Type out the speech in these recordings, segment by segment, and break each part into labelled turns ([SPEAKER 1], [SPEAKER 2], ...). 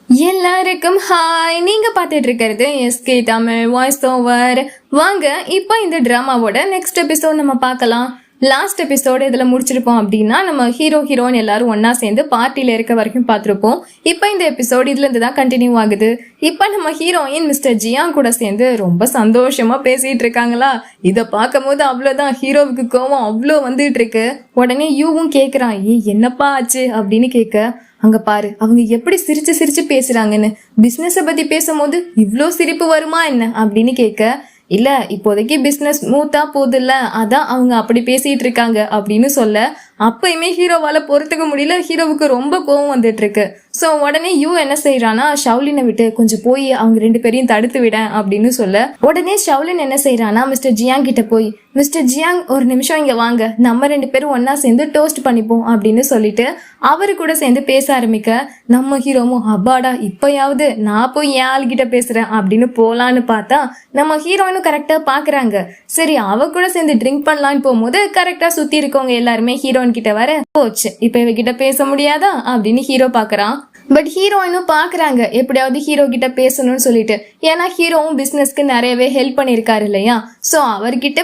[SPEAKER 1] எல்லாருக்கும் ஹாய். நீங்க பாத்துட்டு இருக்கிறது எஸ்கே தமிழ் வாய்ஸ் ஓவர். வாங்க இப்போ இந்த டிராமாவோட நெக்ஸ்ட் எபிசோட் நம்ம பார்க்கலாம். லாஸ்ட் எபிசோடு இதுல முடிச்சிருப்போம் அப்படின்னா நம்ம ஹீரோயின் எல்லாரும் ஒன்னா சேர்ந்து பார்ட்டியில இருக்க வரைக்கும் பார்த்திருப்போம். இப்போ இந்த எபிசோடு இதுல இருந்து தான் கண்டினியூ ஆகுது. இப்போ நம்ம ஹீரோயின் மிஸ்டர் ஜியாங் கூட சேர்ந்து ரொம்ப சந்தோஷமா பேசிட்டு இருக்காங்களா. இதை பார்க்கும் போது அவ்வளவுதான் ஹீரோவுக்கு கோவம் அவ்வளோ வந்துட்டு இருக்கு. உடனே யூவும் கேக்குறான், என்னப்பா ஆச்சு அப்படின்னு கேட்க, அங்க பாரு அவங்க எப்படி சிரிச்சு சிரிச்சு பேசுறாங்கன்னு. பிசினஸ பத்தி பேசும்போது இவ்ளோ சிரிப்பு வருமா என்ன அப்படின்னு கேட்க, இல்ல இப்போதைக்கு பிசினஸ் ஸ்மூத்தா போகுது இல்ல, அதான் அவங்க அப்படி பேசிட்டு இருக்காங்க அப்படின்னு சொல்ல, அப்பயுமே ஹீரோவால பொறுத்துக்க முடியல. ஹீரோவுக்கு ரொம்ப கோவம் வந்துட்டு இருக்கு. சோ உடனே யூ என்ன செய்யறானா, ஷவுலினை விட்டு கொஞ்சம் போய் அவங்க ரெண்டு பேரையும் தடுத்து விட அப்படின்னு சொல்ல, உடனே ஷவுலின் என்ன செய்யறானா மிஸ்டர் ஜியாங் கிட்ட போய், மிஸ்டர் ஜியாங் ஒரு நிமிஷம் இங்க வாங்க, நம்ம ரெண்டு பேரும் ஒன்னா சேர்ந்து டோஸ்ட் பண்ணிப்போம் அப்படின்னு சொல்லிட்டு அவரு கூட சேர்ந்து பேச ஆரம்பிக்க, நம்ம ஹீரோவும் அப்பாடா இப்பயாவது நான் போய் என் ஆளுகிட்ட பேசுறேன் அப்படின்னு போலான்னு பார்த்தா நம்ம ஹீரோயினும் கரெக்டா பாக்குறாங்க. சரி அவ கூட சேர்ந்து ட்ரிங்க் பண்ணலான்னு போகும்போது கரெக்டா சுத்தி இருக்கவங்க எல்லாருமே ஹீரோயின் கிட்ட வர, போச்சு இப்ப இவகிட்ட பேச முடியாதா அப்படின்னு ஹீரோ பாக்குறான். பட் ஹீரோயினும் பாக்குறாங்க எப்படியாவது ஹீரோ கிட்ட பேசணும்னு சொல்லிட்டு. ஏன்னா ஹீரோவும் பிசினஸ்க்கு நிறையவே ஹெல்ப் பண்ணிருக்காரு இல்லையா. சோ அவர்கிட்ட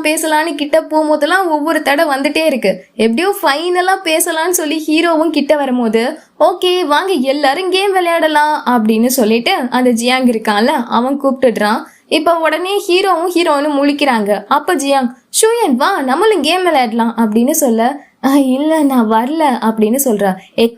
[SPEAKER 1] பேசலாம்னு கிட்ட போகும்போதெல்லாம் ஒவ்வொரு தடை வந்துட்டே இருக்கு. எப்படியோ ஃபைனலா பேசலாம்னு சொல்லி ஹீரோவும் கிட்ட வரும்போது, ஓகே வாங்க எல்லாரும் கேம் விளையாடலாம் அப்படின்னு சொல்லிட்டு அந்த ஜியாங் இருக்கான்ல அவன் கூப்பிட்டுடுறான். இப்ப உடனே ஹீரோவும் ஹீரோயினும் முழிக்கிறாங்க. அப்ப ஜியாங், ஷூயன் வா நம்மளும் கேம் விளையாடலாம் அப்படின்னு சொல்ல, இல்ல நான் வரல அப்படின்னு சொல்றா.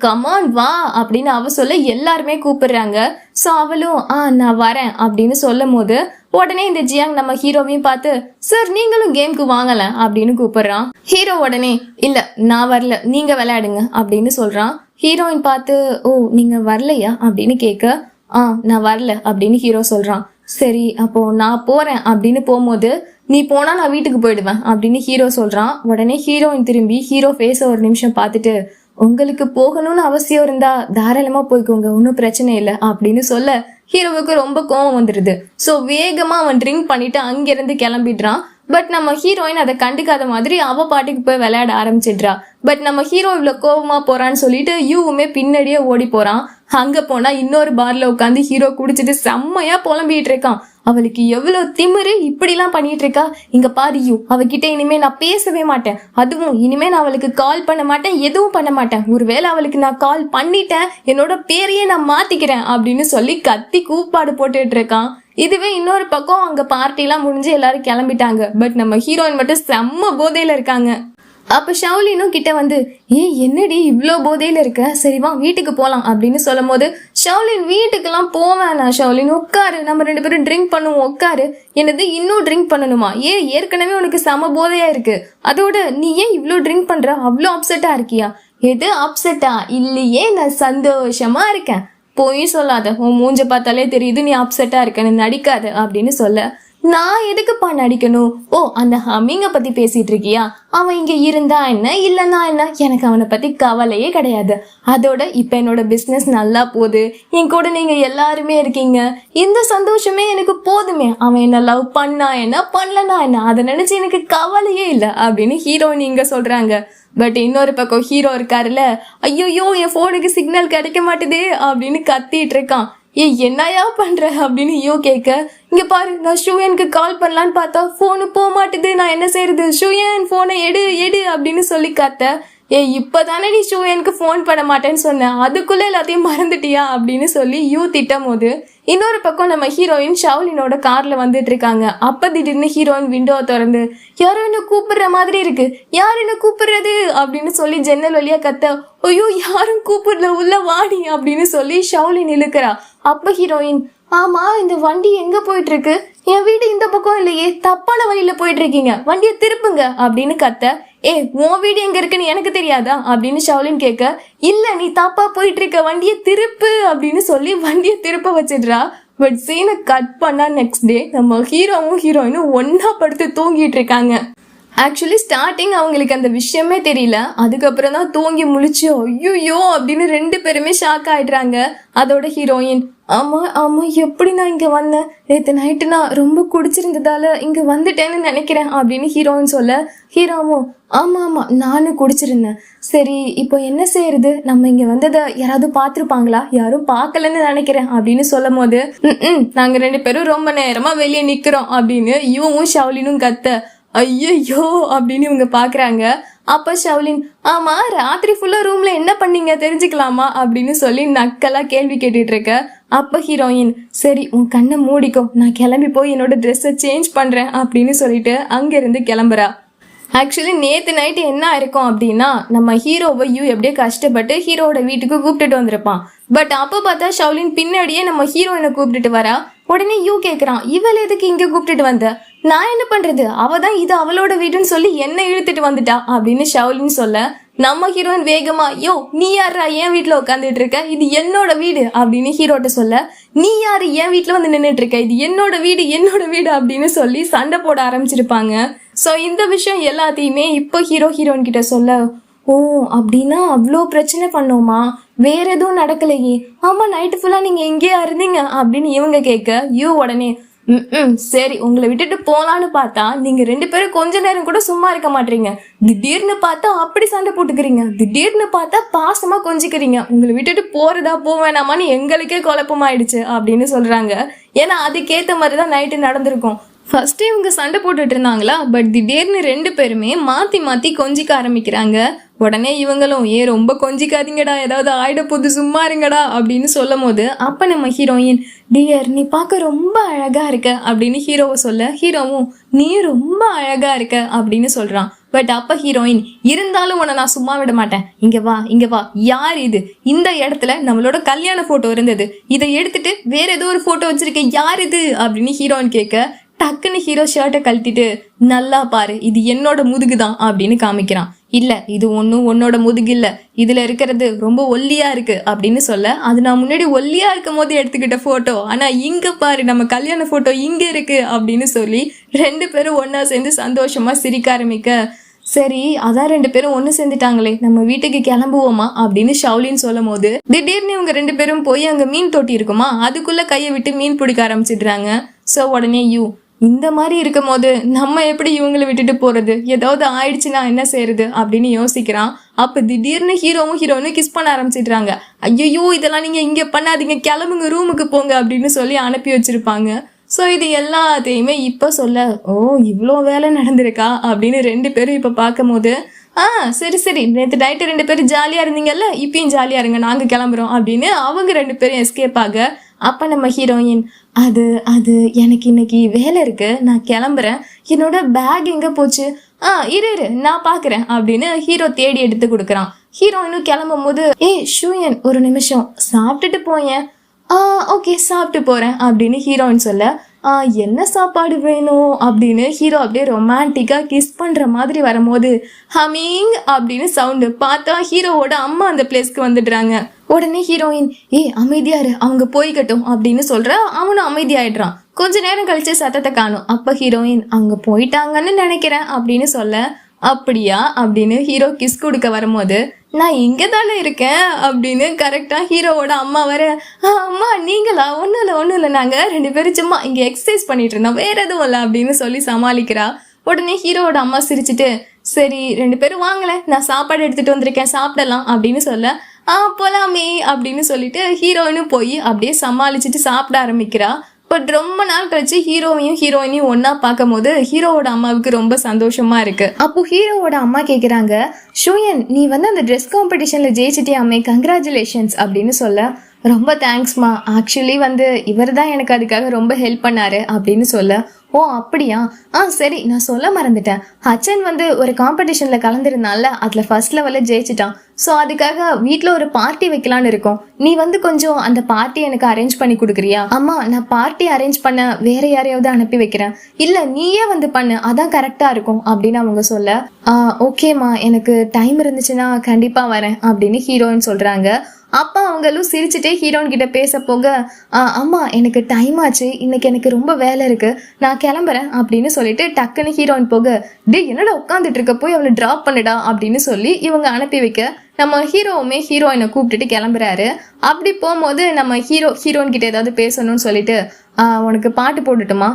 [SPEAKER 1] கமான் வா அப்படின்னு அவ சொல்ல எல்லாருமே கூப்பிடுறாங்க. சோ அவளும் நான் வரேன் அப்படின்னு சொல்லும் போது உடனே இந்த ஜியாங் நம்ம ஹீரோவையும் பார்த்து, சார் நீங்களும் கேம்க்கு வாங்கல அப்படின்னு கூப்பிடுறான். ஹீரோ உடனே இல்ல நான் வரல நீங்க விளையாடுங்க அப்படின்னு சொல்றான். ஹீரோயின் பார்த்து, ஓ நீங்க வரலையா அப்படின்னு கேட்க, நான் வரல அப்படின்னு ஹீரோ சொல்றான். சரி அப்போ நான் போறேன் அப்படின்னு போகும்போது, நீ போனா நான் வீட்டுக்கு போயிடுவேன் அப்படின்னு ஹீரோ சொல்றான். உடனே ஹீரோயின் திரும்பி ஹீரோ ஃபேஸ ஒரு நிமிஷம் பார்த்துட்டு, உங்களுக்கு போகணும்னு அவசியம் இருந்தா தாராளமா போய்க்கோங்க ஒன்னும் பிரச்சனை இல்லை அப்படின்னு சொல்ல, ஹீரோவுக்கு ரொம்ப கோவம் வந்துடுது. சோ வேகமா அவன் ட்ரிங்க் பண்ணிட்டு அங்கிருந்து கிளம்பிடுறான். பட் நம்ம ஹீரோயின் அதை கண்டுக்காத மாதிரி அவ பாட்டுக்கு போய் விளையாட ஆரம்பிச்சிடுறா. பட் நம்ம ஹீரோ இவ்வளவு கோவமா போறான்னு சொல்லிட்டு யூவுமே பின்னாடியே ஓடி போறான். அங்க போனா இன்னொரு பார்ல உட்காந்து ஹீரோ குடிச்சிட்டு செம்மையா புலம்பிட்டு இருக்கான். அவளுக்கு எவ்வளவு திமிரு இப்படி எல்லாம் பண்ணிட்டு இருக்கா. இங்க பாரு யூ, அவகிட்ட இனிமே நான் பேசவே மாட்டேன். அதுவும் இனிமே நான் அவளுக்கு கால் பண்ண மாட்டேன், எதுவும் பண்ண மாட்டேன். ஒருவேளை அவளுக்கு நான் கால் பண்ணிட்டேன் என்னோட பேரையே நான் மாத்திக்கிறேன் அப்படின்னு சொல்லி கத்தி கூப்பாடு போட்டுட்டு இருக்கான். இதுவே இன்னொரு பக்கம் அங்க பார்ட்டி எல்லாம் முடிஞ்சு எல்லாரும் கிளம்பிட்டாங்க. பட் நம்ம ஹீரோயின் மட்டும் செம்ம போதையில இருக்காங்க. அப்ப ஷவுலினும் கிட்ட வந்து, என்னடி இவ்வளோ போதையில இருக்க, சரிவா வீட்டுக்கு போலாம் அப்படின்னு சொல்லும் போது, ஷவுலின் வீட்டுக்கெல்லாம் போவேன் ஷவுலின் உட்காரு, நம்ம ரெண்டு பேரும் ட்ரிங்க் பண்ணுவோம் உட்காரு. என்னது இன்னும் ட்ரிங்க் பண்ணணுமா? ஏற்கனவே உனக்கு செம போதையா இருக்கு, அதோட நீ ஏன் இவ்வளோ ட்ரிங்க் பண்ற, அவ்வளோ அப்செட்டா இருக்கியா? எது அப்செட்டா? இல்லையே நான் சந்தோஷமா இருக்கேன். போய் சொல்லாத, உன் மூஞ்ச பார்த்தாலே தெரியுது நீ அப்செட்டா இருக்கன்னு, நடிக்காத அப்படின்னு சொல்ல, நான் எதுக்குப்பா நடிக்கணும்? ஓ அந்த ஹம்மிங்க பத்தி பேசிட்டு இருக்கியா? அவன் இங்க இருந்தா என்ன இல்லன்னா என்ன, எனக்கு அவனை பத்தி கவலையே கிடையாது. அதோட இப்ப என்னோட பிசினஸ் நல்லா போகுது, என் கூட நீங்க எல்லாருமே இருக்கீங்க, இந்த சந்தோஷமே எனக்கு போதுமே. அவன் என்ன லவ் பண்ணா என்ன பண்ணலனா என்ன, அதை நினைச்சு எனக்கு கவலையே இல்லை அப்படின்னு ஹீரோயின் இங்க சொல்றாங்க. பட் இன்னொரு பக்கம் ஹீரோ இருக்காருல்ல, ஐயோ என் போனுக்கு சிக்னல் கிடைக்க மாட்டுதே அப்படின்னு கத்திட்டு இருக்கான். என்னையா பண்ற அப்படின்னு யூ கேட்க, இங்க பாரு நான் ஷூயனுக்கு கால் பண்ணலான்னு பார்த்தா போனு போக மாட்டுது, நான் என்ன செய்யறது, ஷூயன் போனை எடு அப்படின்னு சொல்லி கத்த, இப்பதானே நீ ஷூயனுக்கு போன் பண்ண மாட்டேன்னு சொன்ன, அதுக்குள்ள எல்லாத்தையும் மறந்துட்டியா அப்படின்னு சொல்லி யூ திட்டும் போது, இன்னொரு பக்கம் நம்ம ஹீரோயின் ஷவுலினோட கார்ல வந்துட்டு இருக்காங்க. அப்ப திடீர்னு ஹீரோயின் விண்டோவை திறந்து, யாரோ என்ன கூப்பிடுற மாதிரி இருக்கு, யார் என்ன கூப்பிடுறது அப்படின்னு சொல்லி ஜன்னல் வழியா கத்த, ஐயோ யாரும் கூப்பிடல உள்ள வாடி அப்படின்னு சொல்லி ஷவுலின் இழுக்கிறா. அப்ப ஹீரோயின், ஆமா இந்த வண்டி எங்க போயிட்டு இருக்கு, என் வீடு இந்த பக்கம் இல்லையே, தப்பான வழியில போயிட்டு இருக்கீங்க, வண்டியை திருப்புங்க அப்படின்னு கத்த, உன் வீடு எங்க இருக்குன்னு எனக்கு தெரியாதா அப்படின்னு ஷவுலின் கேட்க, இல்ல நீ தப்பா போயிட்டு இருக்க, வண்டியை திருப்பு அப்படின்னு சொல்லி வண்டியை திருப்ப வச்சிடுறா. பட் சீனை கட் பண்ணா நெக்ஸ்ட் டே நம்ம ஹீரோவும் ஹீரோயினும் ஒன்னா படுத்து தூங்கிட்டு இருக்காங்க. ஆக்சுவலி ஸ்டார்டிங் அவங்களுக்கு அந்த விஷயமே தெரியல. அதுக்கப்புறம் தான் தூங்கி முழிச்சு ஐயோ அப்படின்னு 2 பேருமே ஷாக் ஆயிடுறாங்க. அதோட ஹீரோயின், ஆமா ஆமா எப்படி நான் இங்க வந்தேன், நேற்று நைட்டு நான் ரொம்ப குடிச்சிருந்ததால இங்க வந்துட்டேன்னு நினைக்கிறேன் அப்படின்னு ஹீரோயின் சொல்ல, ஹீரோவும் ஆமா ஆமா நானும் குடிச்சிருந்தேன், சரி இப்போ என்ன செய்யறது, நம்ம இங்க வந்ததை யாராவது பார்த்துருப்பாங்களா, யாரும் பார்க்கலன்னு நினைக்கிறேன் அப்படின்னு சொல்லும் போது நாங்க 2 பேரும் ரொம்ப நேரமா வெளியே நிக்கிறோம் அப்படின்னு இவவும் ஷவுலினும் கத்த, ஐயோ அப்படின்னு இவங்க பாக்குறாங்க. அப்ப ஷவுலின், ஆமா ராத்திரி ஃபுல்லா ரூம்ல என்ன பண்ணீங்க தெரிஞ்சுக்கலாமா அப்படின்னு சொல்லி நக்கலா கேள்வி கேட்டுட்டு இருக்க. அப்ப ஹீரோயின், சரி உன் கண்ணை மூடிக்கோ, நான் கிளம்பி போய் என்னோட ட்ரெஸ்ஸை சேஞ்ச் பண்றேன் அப்படின்னு சொல்லிட்டு அங்க இருந்து கிளம்புறா. ஆக்சுவலி நேற்று நைட்டு என்ன இருக்கும் அப்படின்னா, நம்ம ஹீரோவை எப்படியே கஷ்டப்பட்டு ஹீரோவோட வீட்டுக்கு கூப்பிட்டுட்டு வந்திருப்பான். பட் அப்போ பார்த்தா ஷவுலின் பின்னாடியே நம்ம ஹீரோயினை கூப்பிட்டுட்டு வரா. உடனே கேட்குறான், இவள் எதுக்கு இங்கே கூப்பிட்டுட்டு வந்த, நான் என்ன பண்றது, அவ தான் இது அவளோட வீடுன்னு சொல்லி என்ன இழுத்துட்டு வந்துட்டா அப்படின்னு ஷவுலின் சொல்ல, நம்ம ஹீரோயின் வேகமா, நீ யாரா என் வீட்டுல உட்காந்துட்டு இருக்க, இது என்னோட வீடு அப்படின்னு ஹீரோட்ட சொல்ல, நீ யாரு என் வீட்டுல வந்து நின்றுட்டு இருக்க, இது என்னோட வீடு அப்படின்னு சொல்லி சண்டை போட ஆரம்பிச்சிருப்பாங்க. ஸோ இந்த விஷயம் எல்லாத்தையுமே இப்போ ஹீரோயின் கிட்ட சொல்ல, ஓ அப்படின்னா அவ்வளோ பிரச்சனை பண்ணோமா, வேற எதுவும் நடக்கலையே, ஆமா நைட்டு ஃபுல்லா நீங்க எங்கேயா இருந்தீங்க அப்படின்னு இவங்க கேட்க, உடனே சரி உங்களை விட்டுட்டு போலான்னு பார்த்தா நீங்க 2 பேரும் கொஞ்ச நேரம் கூட சும்மா இருக்க மாட்டீங்க, திடீர்னு பார்த்தா அப்படி சண்டை போட்டுக்கிறீங்க, திடீர்னு பார்த்தா பாசமா கொஞ்சிக்கிறீங்க, உங்களை விட்டுட்டு போறதா போவேணாமான்னு எங்களுக்கே குழப்பமாயிடுச்சு அப்படின்னு சொல்றாங்க. ஏன்னா அதுக்கேற்ற மாதிரிதான் நைட்டு நடந்திருக்கும். ஃபர்ஸ்ட் இவங்க சண்டை போட்டுட்டு இருந்தாங்களா, பட் திடீர்னு 2 பேருமே மாத்தி கொஞ்சிக்க ஆரம்பிக்கிறாங்க. உடனே இவங்களும் ரொம்ப கொஞ்சிக்காதீங்கடா, ஏதாவது ஆயிட போது சும்மா இருங்கடா அப்படின்னு சொல்லும் போது அப்ப நம்ம ஹீரோயின், டியர் நீ பார்க்க ரொம்ப அழகா இருக்க அப்படின்னு ஹீரோவை சொல்ல, ஹீரோவும் நீ ரொம்ப அழகா இருக்க அப்படின்னு சொல்றான். பட் அப்ப ஹீரோயின், இருந்தாலும் உன்னை நான் சும்மா விட மாட்டேன், இங்க வா, யார் இது, இந்த இடத்துல நம்மளோட கல்யாண போட்டோ இருந்தது, இதை எடுத்துட்டு வேற ஏதோ ஒரு போட்டோ வச்சிருக்க, யார் இது அப்படின்னு ஹீரோயின் கேட்க, டக்குன்னு ஹீரோ ஷர்ட்டை கழட்டிட்டு, நல்லா பாரு இது என்னோட முதுகு தான் அப்படின்னு காமிக்கிறான். இல்ல இது ஒன்னும் உன்னோட முதுகு இல்ல, இதுல இருக்கிறது ரொம்ப ஒல்லியா இருக்கு அப்படின்னு சொல்ல, அது நான் முன்னாடி ஒல்லியா இருக்கும் போது எடுத்துக்கிட்ட போட்டோ, ஆனா இங்க பாரு நம்ம கல்யாண போட்டோ இங்க இருக்கு அப்படின்னு சொல்லி 2 பேரும் ஒன்னா சேர்ந்து சந்தோஷமா சிரிக்க ஆரம்பிக்க, சரி அதான் 2 பேரும் ஒன்னு சேர்ந்துட்டாங்களே, நம்ம வீட்டுக்கு கிளம்புவோமா அப்படின்னு ஷவுலின் சொல்லும் போது திடீர்னு இவங்க 2 பேரும் போய் அங்க மீன் தொட்டி இருக்குமா அதுக்குள்ள கையை விட்டு மீன் பிடிக்க ஆரம்பிச்சிடுறாங்க. ஸோ உடனே இந்த மாதிரி இருக்கும் போது நம்ம எப்படி இவங்களை விட்டுட்டு போறது, ஏதாவது ஆயிடுச்சுன்னா என்ன செய்யறது அப்படின்னு யோசிக்கிறான். அப்ப திடீர்னு ஹீரோவும் ஹீரோயினும் கிஸ் பண்ண ஆரம்பிச்சிடுறாங்க. ஐயோ இதெல்லாம் நீங்க இங்க பண்ணாதீங்க, கிளம்புங்க ரூமுக்கு போங்க அப்படின்னு சொல்லி அனுப்பி வச்சிருப்பாங்க. ஸோ இது எல்லாத்தையுமே இப்போ சொல்ல, ஓ இவ்வளோ வேலை நடந்திருக்கா அப்படின்னு 2 பேரும் இப்போ பார்க்கும் போது, சரி நேற்று நைட்டு 2 பேரும் ஜாலியாக இருந்தீங்கல்ல, இப்பயும் ஜாலியாக இருங்க, நாங்கள் கிளம்புறோம் அப்படின்னு அவங்க 2 பேரும் எஸ்கேப் ஆக, அப்போ நம்ம ஹீரோயின், அது எனக்கு இன்னைக்கு வேலை இருக்கு, நான் கிளம்புறேன், என்னோட பேக் எங்கே போச்சு, இரு நான் பார்க்குறேன் அப்படின்னு ஹீரோ தேடி எடுத்து கொடுக்குறான். ஹீரோயினும் கிளம்பும் போது, ஷூயன் ஒரு நிமிஷம் சாப்பிட்டுட்டு போயேன், ஓகே சாப்பிட்டு போறேன் அப்படின்னு ஹீரோயின் சொல்ல, என்ன சாப்பாடு வேணும் அப்படின்னு ஹீரோ அப்படியே ரொமான்டிக்கா கிஸ் பண்ற மாதிரி வரும்போது ஹமிங் அப்படின்னு சவுண்டு, பார்த்தா ஹீரோவோட அம்மா அந்த பிளேஸ்க்கு வந்துடுறாங்க. உடனே ஹீரோயின், அமைதியாரு அவங்க போய்கட்டும் அப்படின்னு சொல்ற, அவனும் அமைதியாயிடுறான். கொஞ்ச நேரம் கழிச்சு சத்தத்தை காணும். அப்ப ஹீரோயின், அவங்க போயிட்டாங்கன்னு நினைக்கிறேன் அப்படின்னு சொல்ல, அப்படியா அப்படின்னு ஹீரோ கிஸ் கொடுக்க வரும்போது, நான் இங்கே தானே இருக்கேன் அப்படின்னு கரெக்டாக ஹீரோவோட அம்மா வர, அம்மா நீங்களா, ஒன்றும் இல்லை நாங்கள் 2 பேரும் சும்மா இங்கே எக்ஸசைஸ் பண்ணிட்டு இருந்தோம், வேற எதுவும் இல்லை அப்படின்னு சொல்லி சமாளிக்கிறா. உடனே ஹீரோவோட அம்மா சிரிச்சுட்டு, சரி 2 பேரும் வாங்கலை, நான் சாப்பாடு எடுத்துகிட்டு வந்திருக்கேன் சாப்பிடலாம் அப்படின்னு சொல்ல, போலாமே அப்படின்னு சொல்லிட்டு ஹீரோயினும் போய் அப்படியே சமாளிச்சுட்டு சாப்பிட ஆரம்பிக்கிறா. பட் ரொம்ப நாள் கழிச்சு ஹீரோவையும் ஹீரோயினையும் ஒன்னா பார்க்கும் போது ஹீரோவோட அம்மாவுக்கு ரொம்ப சந்தோஷமா இருக்கு. அப்போ ஹீரோவோட அம்மா கேக்குறாங்க, ஷூயன் நீ அந்த ட்ரெஸ் காம்படிஷன்ல ஜெயிச்சிட்டியாமே, கங்க்ராச்சுலேஷன்ஸ் அப்படின்னு சொல்ல, ரொம்ப தேங்க்ஸ்மா, ஆக்சுவலி இவர் தான் எனக்கு அதுக்காக ரொம்ப ஹெல்ப் பண்ணாரு அப்படின்னு சொல்ல, ஓ அப்படியா, சரி நான் சொல்ல மறந்துட்டேன், ஹச்சன் ஒரு காம்படிஷன்ல கலந்துருந்தால அதுல ஃபர்ஸ்ட் லெவல்ல ஜெயிச்சிட்டான், ஸோ அதுக்காக வீட்டில் ஒரு பார்ட்டி வைக்கலான்னு இருக்கோம். நீ வந்து கொஞ்சம் அந்த பார்ட்டி எனக்கு அரேஞ்ச் பண்ணி கொடுக்குறியா? அம்மா, நான் பார்ட்டி அரேஞ்ச் பண்ண வேற யாரையாவது அனுப்பி வைக்கிறேன், இல்லை நீயே வந்து பண்ணு, அதான் கரெக்டாக இருக்கும் அப்படின்னு அவங்க சொல்ல, ஓகேம்மா, எனக்கு டைம் இருந்துச்சுன்னா கண்டிப்பாக வரேன் அப்படின்னு ஹீரோயின் சொல்கிறாங்க. அப்பா அவங்களும் சிரிச்சுட்டே ஹீரோயின் கிட்ட பேச போக, அம்மா எனக்கு டைம் ஆச்சு, இன்னைக்கு எனக்கு ரொம்ப வேலை இருக்கு, நான் கிளம்புறேன் அப்படின்னு சொல்லிட்டு டக்குன்னு ஹீரோயின் போக, டே என்னடா உட்காந்துட்டு இருக்க, போய் அவளை ட்ராப் பண்ணுடா அப்படின்னு சொல்லி இவங்க அனுப்பி வைக்க, நம்ம ஹீரோவுமே ஹீரோயினை கூப்பிட்டுட்டு கிளம்புறாரு. அப்படி போகும்போது நம்ம ஹீரோயின் கிட்ட ஏதாவது பேசணும்னு சொல்லிட்டு, உனக்கு பாட்டு போட்டுட்டுமா?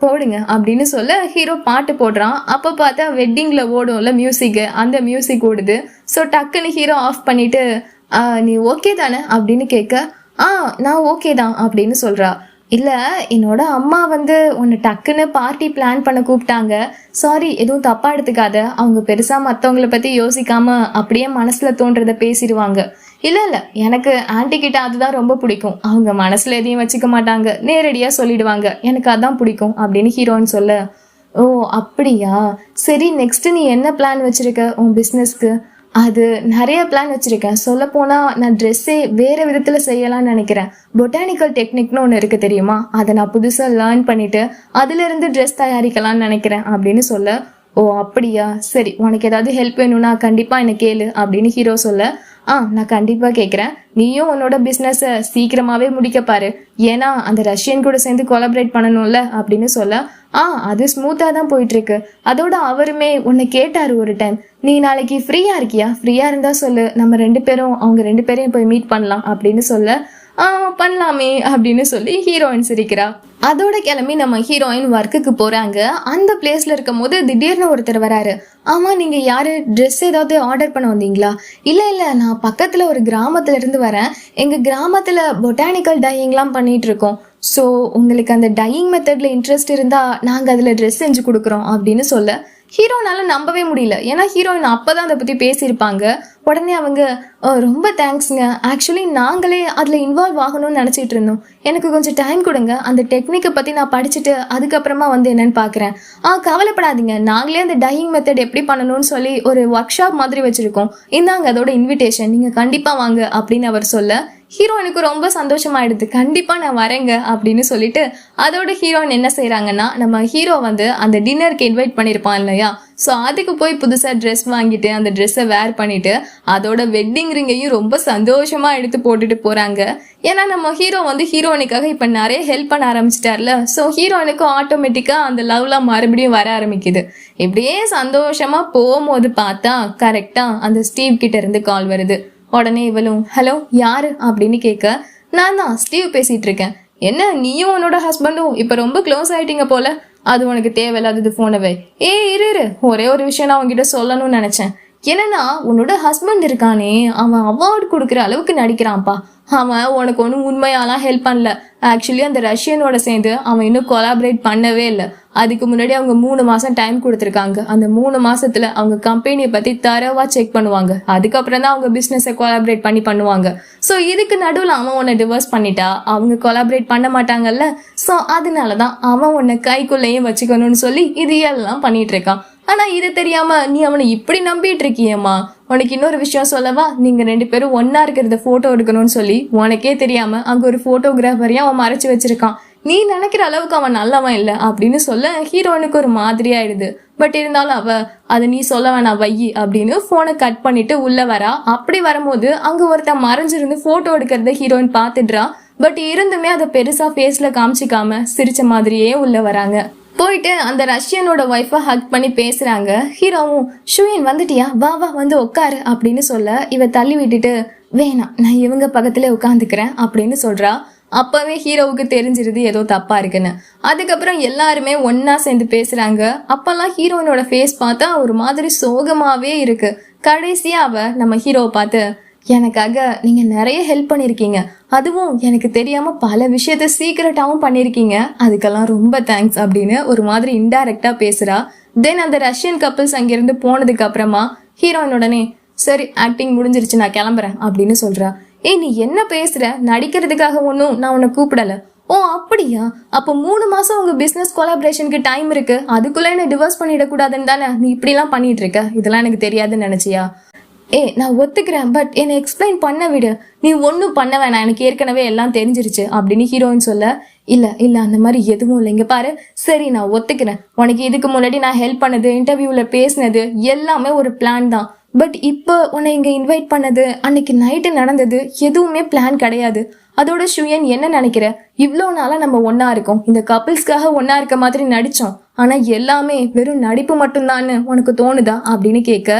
[SPEAKER 1] போடுங்க அப்படின்னு சொல்ல ஹீரோ பாட்டு போடுறான். அப்போ பார்த்தா வெட்டிங்ல ஓடும்ல மியூசிக்கு, அந்த மியூசிக் ஓடுது. ஸோ டக்குன்னு ஹீரோ ஆஃப் பண்ணிட்டு, நீ ஓகே தானே அப்படின்னு கேட்க, நான் ஓகே தான் அப்படின்னு சொல்றா. இல்லை, என்னோட அம்மா வந்து உன்னை டக்குன்னு பார்ட்டி பிளான் பண்ண கூப்பிட்டாங்க, சாரி எதுவும் தப்பாக எடுத்துக்காத, அவங்க பெருசாக மற்றவங்கள பற்றி யோசிக்காமல் அப்படியே மனசில் தோன்றதை பேசிடுவாங்க. இல்லை எனக்கு ஆன்டி கிட்ட அதுதான் ரொம்ப பிடிக்கும், அவங்க மனசில் எதையும் வச்சுக்க மாட்டாங்க, நேரடியாக சொல்லிடுவாங்க, எனக்கு அதான் பிடிக்கும் அப்படின்னு ஹீரோன்னு சொல்ல, ஓ அப்படியா, சரி நெக்ஸ்ட்டு நீ என்ன பிளான் வச்சுருக்க உன் பிஸ்னஸ்க்கு? அது நிறைய பிளான் வச்சுருக்கேன், சொல்லப்போனால் நான் ட்ரெஸ்ஸே வேறு விதத்தில் செய்யலாம்னு நினைக்கிறேன். பொட்டானிக்கல் டெக்னிக்னு ஒன்று இருக்குது தெரியுமா, அதை நான் புதுசாக லேர்ன் பண்ணிவிட்டு அதிலிருந்து ட்ரெஸ் தயாரிக்கலாம்னு நினைக்கிறேன் அப்படின்னு சொல்ல, ஓ அப்படியா, சரி உனக்கு ஏதாவது ஹெல்ப் வேணும்னா கண்டிப்பாக என்னை கேளு அப்படின்னு ஹீரோ சொல்ல, நான் கண்டிப்பாக கேட்குறேன், நீயும் உன்னோட பிஸ்னஸை சீக்கிரமாகவே முடிக்க பாரு, ஏன்னா அந்த ரஷ்யன் கூட சேர்ந்து கொலாபரேட் பண்ணணும்ல அப்படின்னு சொல்ல, அது ஸ்மூத்தாக தான் போயிட்டுருக்கு. அதோட அவருமே உன்னை கேட்டார் ஒரு டைம், நீ நாளைக்கு ஃப்ரீயாக இருக்கியா, ஃப்ரீயாக இருந்தால் சொல்லு, நம்ம அவங்க ரெண்டு பேரையும் போய் மீட் பண்ணலாம் அப்படின்னு சொல்ல, பண்ணலாமே அப்படின்னு சொல்லி ஹீரோயின் சிரிக்கிறா. அதோட கிளம்பி நம்ம ஹீரோயின் ஒர்க்குக்கு போகிறாங்க. அந்த பிளேஸில் இருக்கும் போது திடீர்னு ஒருத்தர் வராரு. ஆமாம், நீங்கள் யார், ட்ரெஸ் ஏதாவது ஆர்டர் பண்ண வந்தீங்களா? இல்லை நான் பக்கத்தில் ஒரு கிராமத்துல இருந்து வரேன், எங்கள் கிராமத்தில் பொட்டானிக்கல் டையிங்லாம் பண்ணிகிட்டு இருக்கோம், ஸோ உங்களுக்கு அந்த டையிங் மெத்தடில் இன்ட்ரெஸ்ட் இருந்தால் நாங்கள் அதில் ட்ரெஸ் செஞ்சு கொடுக்குறோம் அப்படின்னு சொல்ல, ஹீரோனால நம்பவே முடியல, ஏன்னா ஹீரோயின் அப்போ தான் அதை பற்றி பேசியிருப்பாங்க. உடனே அவங்க, ரொம்ப தேங்க்ஸுங்க, ஆக்சுவலி நாங்களே அதில் இன்வால்வ் ஆகணும்னு நினச்சிட்டு இருந்தோம், எனக்கு கொஞ்சம் டைம் கொடுங்க, அந்த டெக்னிக்கை பற்றி நான் படிச்சுட்டு அதுக்கப்புறமா வந்து என்னென்னு பார்க்குறேன். கவலைப்படாதீங்க, நாங்களே அந்த டையிங் மெத்தட் எப்படி பண்ணணும்னு சொல்லி ஒரு ஒர்க் ஷாப் மாதிரி வச்சுருக்கோம், இந்தாங்க அதோட இன்விடேஷன், நீங்கள் கண்டிப்பாக வாங்க அப்படின்னு அவர் சொல்ல, ஹீரோயினுக்கு ரொம்ப சந்தோஷமாயிடுது, கண்டிப்பாக நான் வரேங்க அப்படின்னு சொல்லிட்டு, அதோட ஹீரோயின் என்ன செய்கிறாங்கன்னா, நம்ம ஹீரோ வந்து அந்த டின்னருக்கு இன்வைட் பண்ணியிருப்பான் இல்லையா, ஸோ அதுக்கு போய் புதுசாக ட்ரெஸ் வாங்கிட்டு அந்த ட்ரெஸ்ஸை வேர் பண்ணிட்டு அதோட வெட்டிங் ரிங்கையும் ரொம்ப சந்தோஷமாக எடுத்து போட்டுட்டு போகிறாங்க. ஏன்னா நம்ம ஹீரோ வந்து ஹீரோயினுக்காக இப்போ நிறைய ஹெல்ப் பண்ண ஆரம்பிச்சிட்டார்ல, ஸோ ஹீரோயினுக்கும் ஆட்டோமேட்டிக்காக அந்த லவ்லாம் மறுபடியும் வர ஆரம்பிக்குது. இப்படியே சந்தோஷமாக போகும்போது பார்த்தா கரெக்டாக அந்த ஸ்டீவ் கிட்ட இருந்து கால் வருது. உடனே இவளும், ஹலோ யாரு அப்படின்னு கேட்க, நான் தான் ஸ்டீவ் பேசிட்டு இருக்கேன். என்ன நீயும் உன்னோட ஹஸ்பண்டும் இப்போ ரொம்ப க்ளோஸ் ஆயிட்டீங்க போல, அது உனக்கு தேவையில்லாதது, போனவே. இரு, ஒரே ஒரு விஷயம் நான் உங்ககிட்ட சொல்லணும்னு நினைச்சேன். என்னன்னா உன்னோட ஹஸ்பண்ட் இருக்கானே, அவன் அவார்டு கொடுக்குற அளவுக்கு நடிக்கிறான்ப்பா, அவன் உனக்கு ஒன்றும் உண்மையாலாம் ஹெல்ப் பண்ணல, ஆக்சுவலி அந்த ரஷ்யனோட சேர்ந்து அவன் இன்னும் கொலாபரேட் பண்ணவே இல்லை. அதுக்கு முன்னாடி அவங்க 3 மாதம் டைம் கொடுத்துருக்காங்க, அந்த 3 மாசத்துல அவங்க கம்பெனியை பற்றி தரவா செக் பண்ணுவாங்க, அதுக்கப்புறம் தான் அவங்க பிஸ்னஸை கொலாபரேட் பண்ணுவாங்க. ஸோ இதுக்கு நடுவில் அவன் உன்னை டிவோர்ஸ் பண்ணிட்டா அவங்க கொலாபரேட் பண்ண மாட்டாங்கல்ல, ஸோ அதனால தான் அவன் உன்னை கைக்குள்ளேயும் வச்சுக்கணும்னு சொல்லி இது எல்லாம் பண்ணிட்டு இருக்கான். ஆனா இது தெரியாம நீ அவனை இப்படி நம்பிட்டு இருக்கியம்மா. உனக்கு இன்னொரு விஷயம் சொல்லவா, நீங்க 2 பேரும் ஒன்னா இருக்கிறத போட்டோ எடுக்கணும்னு சொல்லி உனக்கே தெரியாம அங்க ஒரு போட்டோகிராஃபரையும் அவன் மறைச்சு வச்சிருக்கான், நீ நினைக்கிற அளவுக்கு அவன் நல்லவன் இல்லை அப்படின்னு சொல்ல ஹீரோனுக்கு ஒரு மாதிரி ஆயிடுது. பட் இருந்தாலும் அதை நீ சொல்ல வேணாம் வையி அப்படின்னு போனை கட் பண்ணிட்டு உள்ள வரா. அப்படி வரும்போது அங்க ஒருத்தன் மறைஞ்சிருந்து போட்டோ எடுக்கிறத ஹீரோயின் பாத்துடுறா. பட் இருந்துமே அதை பெருசா ஃபேஸ்ல காமிச்சிக்காம சிரிச்ச மாதிரியே உள்ள வராங்க. போயிட்டு அந்த ரஷ்யனோட ஒய்ஃபை ஹக் பண்ணி பேசுறாங்க. ஹீரோவும், ஷூயன் வந்துட்டியா, வா வந்து உட்காரு அப்படின்னு சொல்ல, இவ தள்ளி விட்டுட்டு, வேணாம் நான் இவங்க பக்கத்துல உட்காந்துக்கிறேன் அப்படின்னு சொல்றா. அப்பவே ஹீரோவுக்கு தெரிஞ்சிருது ஏதோ தப்பா இருக்குன்னு. அதுக்கப்புறம் எல்லாருமே ஒன்னா சேர்ந்து பேசுறாங்க. அப்பெல்லாம் ஹீரோயினோட ஃபேஸ் பார்த்தா ஒரு மாதிரி சோகமாவே இருக்கு. கடைசியா அவ நம்ம ஹீரோவை பார்த்து, எனக்காக நீங்க நிறைய ஹெல்ப் பண்ணிருக்கீங்க, அதுவும் எனக்கு தெரியாம பல விஷயத்த சீக்கிரட்டாவும் பண்ணிருக்கீங்க, அதுக்கெல்லாம் ரொம்ப தேங்க்ஸ் அப்படின்னு ஒரு மாதிரி இன்டைரக்டா பேசுறா. தென் அந்த ரஷ்யன் கப்பிள்ஸ் அங்கிருந்து போனதுக்கு அப்புறமா ஹீரோயின் உடனே, சரி ஆக்டிங் முடிஞ்சிருச்சு நான் கிளம்புறேன் அப்படின்னு சொல்றா. நீ என்ன பேசுற, நடிக்கிறதுக்காக ஒன்றும் நான் உன்னை கூப்பிடல. ஓ அப்படியா, அப்போ 3 மாசம் உங்க பிசினஸ் கொலாபரேஷனுக்கு டைம் இருக்கு, அதுக்குள்ள என்ன டிவோர்ஸ் பண்ணிடக்கூடாதுன்னு தானே நீ இப்படிலாம் பண்ணிட்டு இருக்க, இதெல்லாம் எனக்கு தெரியாதுன்னு நினைச்சியா? நான் ஒத்துக்கிறேன், பட் என்னை எக்ஸ்பிளைன் பண்ண விடு. நீ ஒன்றும் பண்ண வேணாம், எனக்கு ஏற்கனவே எல்லாம் தெரிஞ்சிருச்சு அப்படின்னு ஹீரோயின் சொல்ல, இல்ல அந்த மாதிரி எதுவும் இல்லை, இங்க பாரு. சரி, நான் ஒத்துக்கிறேன், உனக்கு இதுக்கு முன்னாடி நான் ஹெல்ப் பண்ணது, இன்டர்வியூல பேசினது எல்லாமே ஒரு பிளான் தான். பட் இப்போ உன்னை இங்க இன்வைட் பண்ணது, அன்னைக்கு நைட்டு நடந்தது எதுவுமே பிளான் கிடையாது. அதோட ஷூயன் என்ன நினைக்கிற? இவ்வளோ நாளா நம்ம ஒன்னா இருக்கோம், இந்த கப்பிள்ஸ்க்காக ஒன்னா இருக்க மாதிரி நடிச்சோம், ஆனா எல்லாமே வெறும் நடிப்பு மட்டும்தான்னு உனக்கு தோணுதா அப்படின்னு கேட்க,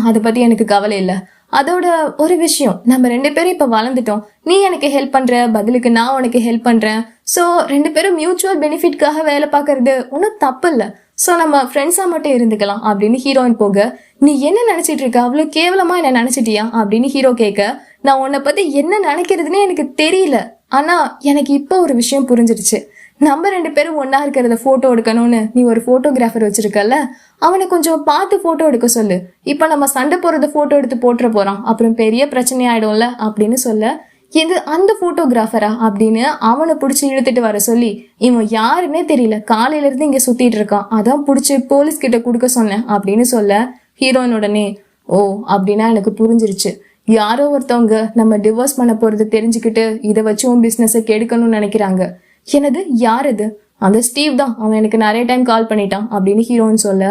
[SPEAKER 1] அதை பத்தி எனக்கு கவலை இல்லை. அதோட ஒரு விஷயம், நம்ம 2 பேரும் இப்ப வளர்ந்துட்டோம், நீ எனக்கு ஹெல்ப் பண்ற, பதிலுக்கு நான் உனக்கு ஹெல்ப் பண்றேன். ஸோ 2 பேரும் மியூச்சுவல் பெனிஃபிட்காக வேலை பார்க்கறது ஒன்றும் தப்பு இல்லை. ஸோ நம்ம ஃப்ரெண்ட்ஸா மட்டும் இருந்துக்கலாம் அப்படின்னு ஹீரோயின் போக, நீ என்ன நினைச்சிட்டு இருக்க? அவ்வளோ கேவலமா என்ன நினைச்சிட்டியா அப்படின்னு ஹீரோ கேட்க, நான் உன்னை பத்தி என்ன நினைக்கிறதுன்னு எனக்கு தெரியல, ஆனா எனக்கு இப்போ ஒரு விஷயம் புரிஞ்சிருச்சு. நம்ம 2 பேரும் ஒன்னா இருக்கிறத போட்டோ எடுக்கணும்னு நீ ஒரு போட்டோகிராஃபர் வச்சிருக்கல, அவனை கொஞ்சம் பார்த்து போட்டோ எடுக்க சொல்லு. இப்ப நம்ம சண்டை போறத போட்டோ எடுத்து போட்டுற போறான், அப்புறம் பெரிய பிரச்சனை ஆயிடும்ல அப்படின்னு சொல்ல, இது அந்த போட்டோகிராஃபரா அப்படின்னு அவனை பிடிச்சி இழுத்துட்டு வர சொல்லி, இவன் யாருன்னே தெரியல, காலையில இருந்து இங்க சுத்திட்டு இருக்கான், அதான் பிடிச்சி போலீஸ் கிட்ட கொடுக்க சொன்னேன் அப்படின்னு சொல்ல, ஹீரோயின் உடனே ஓ அப்படின்னா எனக்கு புரிஞ்சிருச்சு, யாரோ ஒருத்தவங்க நம்ம டிவோர்ஸ் பண்ண போறது தெரிஞ்சுக்கிட்டு இதை வச்சு உன் பிசினஸை கெடுக்கணும்னு நினைக்கிறாங்க. எனது யார் அது? அந்த ஸ்டீவ் தான், அவன் எனக்கு நிறைய டைம் கால் பண்ணிட்டான் அப்படின்னு ஹீரோன்னு சொல்ல,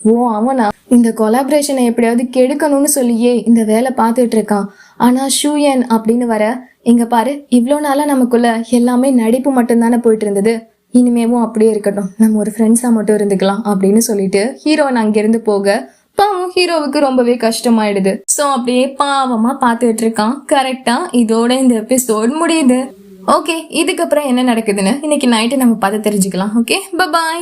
[SPEAKER 1] ஓ அவனா? இந்த கொலாபரேஷனை எப்படியாவது கெடுக்கணும்னு சொல்லியே இந்த வேலை பார்த்துட்டு இருக்கான். ஆனா ஷூயன் அப்படின்னு வர, இங்க பாரு, இவ்வளோ நாளா நமக்குள்ள எல்லாமே நடிப்பு மட்டும்தானே போயிட்டு இருந்தது, இனிமேவும் அப்படியே இருக்கட்டும், நம்ம ஒரு ஃப்ரெண்ட்ஸா மட்டும் இருந்துக்கலாம் அப்படின்னு சொல்லிட்டு ஹீரோன் அங்கிருந்து போக, பாவம் ஹீரோவுக்கு ரொம்பவே கஷ்டமாயிடுது. சோ அப்படியே பாவமா பார்த்துட்டு இருக்கான். கரெக்டா இதோட இந்த எபிசோட் முடியுது. ஓகே, இதுக்கப்புறம் என்ன நடக்குதுன்னு இன்னைக்கு நைட்டு நம்ம பார்த்து தெரிஞ்சுக்கலாம். Okay, by.